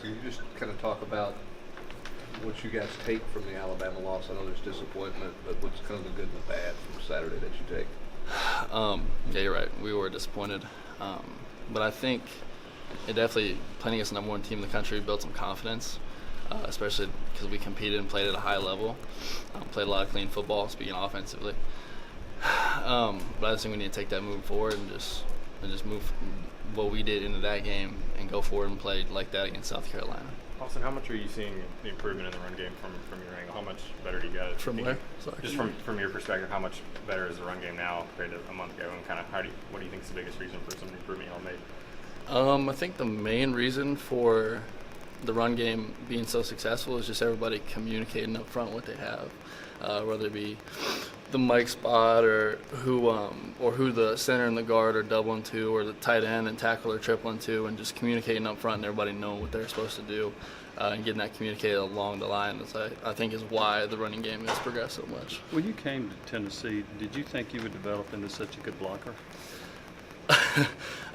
Can you just kind of talk about what you guys take from the Alabama loss? I know there's disappointment, but what's kind of the good and the bad from Saturday that you take? Yeah, you're right. We were disappointed. But I think it definitely, playing against the number one team in the country, built some confidence, especially because we competed and played at a high level. Played a lot of clean football, speaking offensively. But I just think we need to take that moving forward and just move what we did into that game and go forward and play like that against South Carolina. Austin, how much are you seeing the improvement in the run game from your angle? How much better do you got it? From where? Sorry. Just from your perspective, how much better is the run game now compared to a month ago? And kind of what do you think is the biggest reason for some of the improvement y'all made? I think the main reason for the run game being so successful is just everybody communicating up front what they have, whether it be the mic spot or who the center and the guard are doubling to, or the tight end and tackle are tripling to, and just communicating up front and everybody knowing what they're supposed to do, and getting that communicated along the line. I think is why the running game has progressed so much. When you came to Tennessee, did you think you would develop into such a good blocker?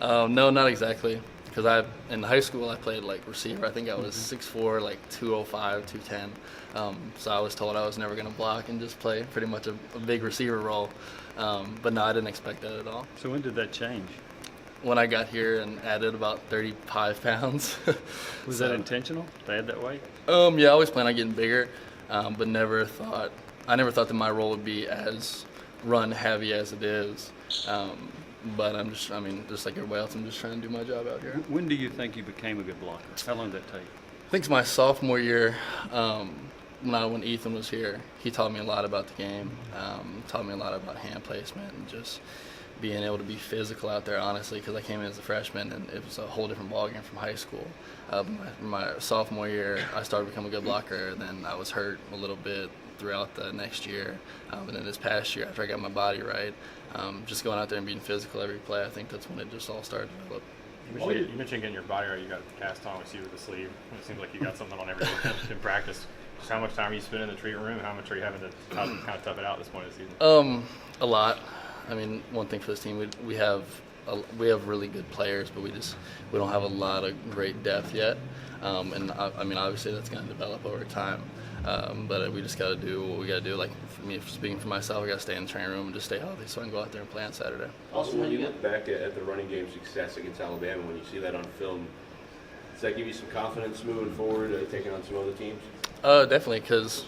No, not exactly. Because in high school I played like receiver. I think I was 6'4", like 205, 210. So I was told I was never going to block and just play pretty much a big receiver role. But no, I didn't expect that at all. So when did that change? When I got here and added about 35 pounds. Was that intentional to add that weight? Yeah, I always planned on getting bigger, but I never thought that my role would be as run heavy as it is. But just like everybody else, I'm just trying to do my job out here. When do you think you became a good blocker? How long did that take? I think it's my sophomore year, when Ethan was here. He taught me a lot about the game, taught me a lot about hand placement and just being able to be physical out there, honestly, because I came in as a freshman and it was a whole different ballgame from high school. My sophomore year, I started to become a good blocker, and then I was hurt a little bit throughout the next year. And then this past year, after I got my body right, just going out there and being physical every play, I think that's when it just all started to develop. You mentioned getting your body right. You got a cast on. We see you with the sleeve. It seems like you got something on every day in practice. Just how much time are you spending in the treatment room? How much are you having to kind of tough it out at this point of the season? A lot. I mean, one thing for this team, we have really good players, but we don't have a lot of great depth yet. And I mean, obviously that's going to develop over time. But we just got to do what we got to do. Like for me, speaking for myself, I got to stay in the training room and just stay healthy so I can go out there and play on Saturday. Also, when you look back at the running game success against Alabama, when you see that on film, does that give you some confidence moving forward, taking on some other teams? Definitely, because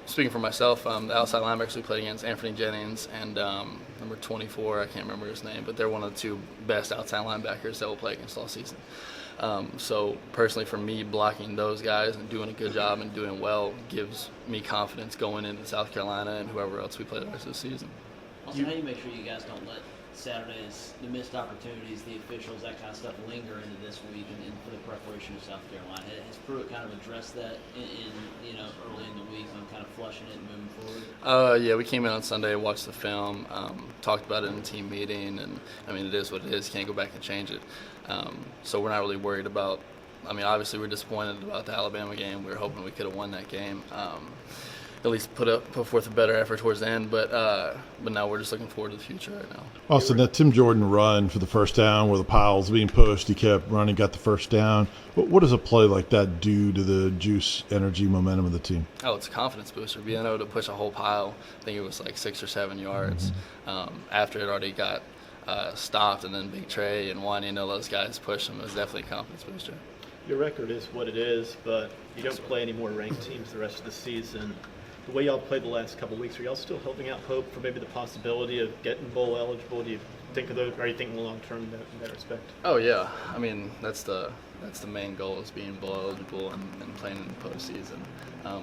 speaking for myself, the outside linebackers we played against, Anthony Jennings and number 24, I can't remember his name, but they're one of the two best outside linebackers that we'll play against all season. So personally, for me, blocking those guys and doing a good job and doing well gives me confidence going into South Carolina and whoever else we play the rest of the season. Also, how do you make sure you guys don't let Saturdays, the missed opportunities, the officials, that kind of stuff linger into this week and for the preparation of South Carolina? Has Pruitt kind of addressed that in early in the week on kind of flushing it and moving forward? Yeah, we came in on Sunday, watched the film, talked about it in the team meeting, and I mean, it is what it is. You can't go back and change it. So we're not really worried about. I mean, obviously we're disappointed about the Alabama game. We were hoping we could have won that game. At least put forth a better effort towards the end, but now we're just looking forward to the future right now. Also, that Tim Jordan run for the first down where the pile's being pushed, he kept running, got the first down. What does a play like that do to the juice, energy, momentum of the team? Oh, it's a confidence booster. Being able to push a whole pile, I think it was like 6 or 7 yards, after it already got stopped, and then Big Trey and Wanya, those guys pushed him. It was definitely a confidence booster. Your record is what it is, but you don't play any more ranked teams the rest of the season. The way y'all played the last couple of weeks, are y'all still holding out hope for maybe the possibility of getting bowl eligible? Do you think of those? Are you thinking long term in that respect? Oh yeah, I mean that's the main goal, is being bowl eligible and playing in the postseason.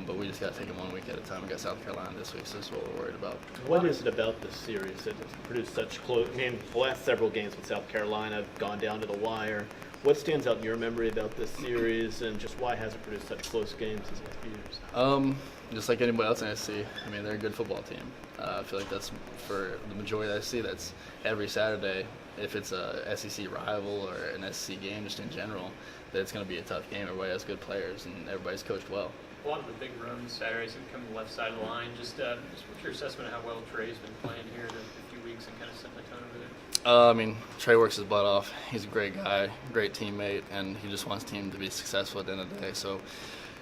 But we just got to take it one week at a time. We got South Carolina this week, so that's what we're worried about. What is it about this series that has produced such close? I mean, the last several games with South Carolina have gone down to the wire. What stands out in your memory about this series, and just why has it produced such close games these last few years? Just like anybody else in SC, I mean, they're a good football team. I feel like that's for the majority that I see. That's every Saturday. If it's a SEC rival or an SEC game, just in general, that it's going to be a tough game. Everybody has good players, and everybody's coached well. A lot of the big runs Saturdays have come to the left side of the line. Just what's your assessment of how well Trey's been playing here in a few weeks and kind of setting the tone over there? I mean, Trey works his butt off. He's a great guy, great teammate, and he just wants the team to be successful at the end of the day. So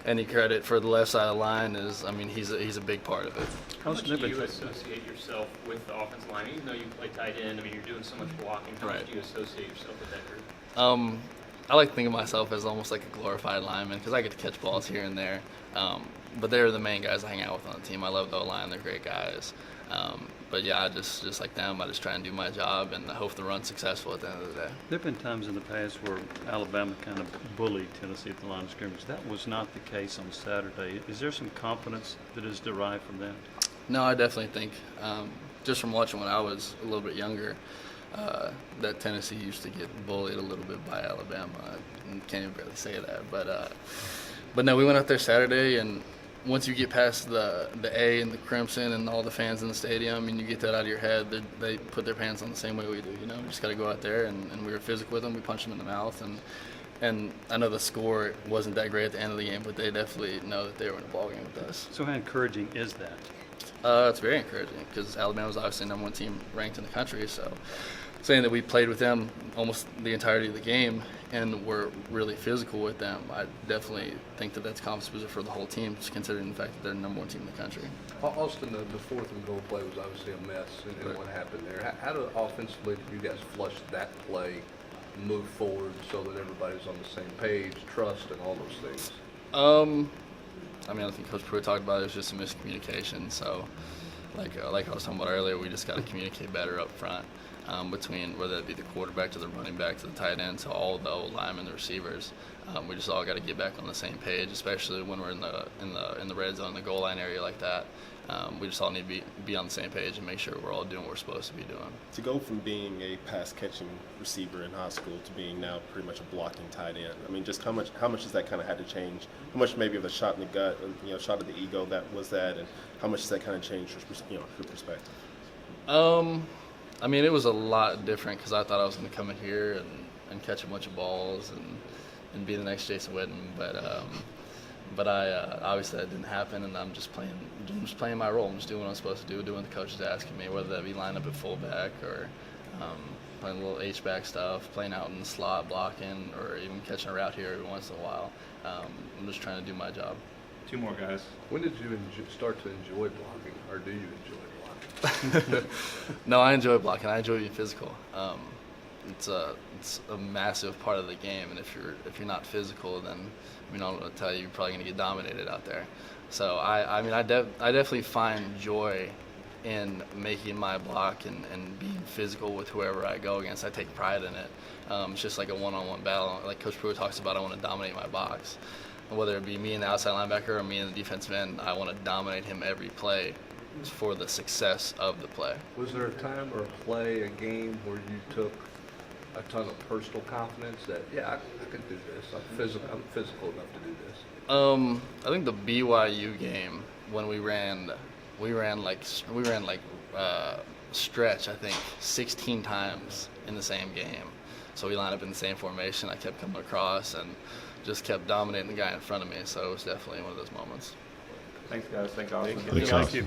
any credit for the left side of the line is, I mean, he's a big part of it. How much do you associate yourself with the offensive line? Even though you play tight end, I mean, you're doing so much blocking. How much do you associate yourself with that group? I like to think of myself as almost like a glorified lineman because I get to catch balls here and there. But they're the main guys I hang out with on the team. I love the O-line. They're great guys. But yeah, just like them, I just try and do my job, and I hope the run's successful at the end of the day. There have been times in the past where Alabama kind of bullied Tennessee at the line of scrimmage. That was not the case on Saturday. Is there some confidence that is derived from that? No, I definitely think, just from watching when I was a little bit younger, that Tennessee used to get bullied a little bit by Alabama. I can't even really say that, but no, we went out there Saturday, and once you get past the A and the crimson and all the fans in the stadium, and you get that out of your head, they put their pants on the same way we do. You know, we just got to go out there, and we were physical with them. We punched them in the mouth, and I know the score wasn't that great at the end of the game, but they definitely know that they were in a ball game with us. So how encouraging is that? It's very encouraging because Alabama was obviously the #1 team ranked in the country. So saying that we played with them almost the entirety of the game and we're really physical with them, I definitely think that that's confidence booster for the whole team, just considering the fact that they're the #1 team in the country. Austin, the fourth and goal play was obviously a mess, and what happened there. How do offensively did you guys flush that play, move forward so that everybody's on the same page, trust, and all those things? I mean, I think Coach Pruitt talked about it was just a miscommunication. So, like I was talking about earlier, we just got to communicate better up front between whether it be the quarterback to the running back to the tight end to all the linemen, the receivers. We just all got to get back on the same page, especially when we're in the red zone, the goal line area like that. We just all need to be on the same page and make sure we're all doing what we're supposed to be doing. To go from being a pass-catching receiver in high school to being now pretty much a blocking tight end, I mean, just how much has that kind of had to change? How much maybe of a shot in the gut, shot of the ego that was that, and how much has that kind of changed your perspective? I mean, it was a lot different because I thought I was going to come in here and catch a bunch of balls and be the next Jason Witten, but I obviously that didn't happen, and I'm just playing my role. I'm just doing what I'm supposed to do, doing what the coach is asking me, whether that be line up at fullback or playing a little H-back stuff, playing out in the slot, blocking, or even catching a route here every once in a while. I'm just trying to do my job. Two more guys. When did you start to enjoy blocking, or do you enjoy blocking? No, I enjoy blocking. I enjoy being physical. It's a massive part of the game, and if you're not physical, then I mean, I'm going to tell you, you're probably going to get dominated out there. So I definitely find joy in making my block and being physical with whoever I go against. I take pride in it. It's just like a one-on-one battle. Like Coach Pruitt talks about, I want to dominate my box. Whether it be me and the outside linebacker or me and the defensive end, I want to dominate him every play for the success of the play. Was there a time or a play, a game where you took a ton of personal confidence that, yeah, I can do this. I'm physical enough to do this? I think the BYU game when we ran stretch, I think 16 times in the same game. So we lined up in the same formation. I kept coming across and just kept dominating the guy in front of me. So it was definitely one of those moments. Thanks, guys. Thanks, Austin. Thanks, Austin.